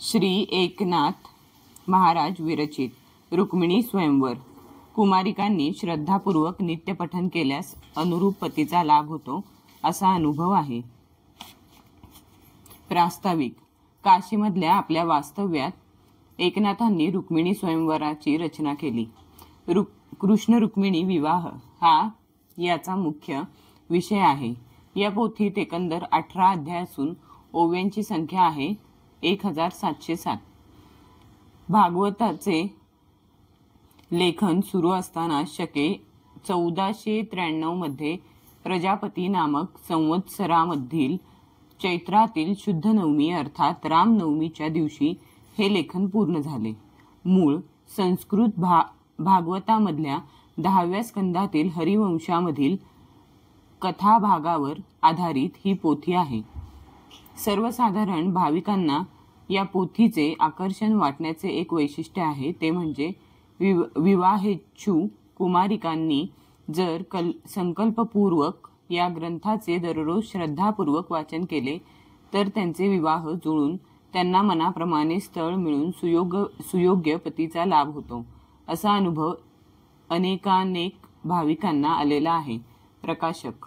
श्री एकनाथ महाराज विरचित रुक्मिणी स्वयंवर। कुमारिकांनी श्रद्धापूर्वक नित्यपठन केल्यास अनुरूप पतीचा लाभ होतो असा अनुभव आहे। प्रास्ताविक। काशीमधल्या आपल्या वास्तव्यात एकनाथांनी रुक्मिणी स्वयंवराची रचना केली। कृष्ण रुक्मिणी विवाह हा याचा मुख्य विषय आहे। या पोथीत एकंदर 18 अध्याय असून ओव्यांची संख्या आहे 1707। भागवताचे लेखन सुरू असताना शके 1493 मध्ये प्रजापती नामक संवत्सरामधील चैत्रातील शुद्ध नवमी अर्थात रामनवमीच्या दिवशी हे लेखन पूर्ण झाले। मूळ संस्कृत भागवतामधल्या 10व्या स्कंदातील हरिवंशामधील कथाभागावर आधारित ही पोथी आहे। सर्वसाधारण भाविकांना या पोथीचे आकर्षण वाटण्याचे एक वैशिष्ट्य आहे, ते म्हणजे विवाहेच्छू कुमारिकांनी जर संकल्पपूर्वक या ग्रंथाचे दररोज श्रद्धापूर्वक वाचन केले तर त्यांचे विवाह जुळून त्यांना मनाप्रमाणे स्थळ मिळून सुयोग्य पतीचा लाभ होतो असा अनुभव अनेकानेक भाविकांना आलेला आहे। प्रकाशक।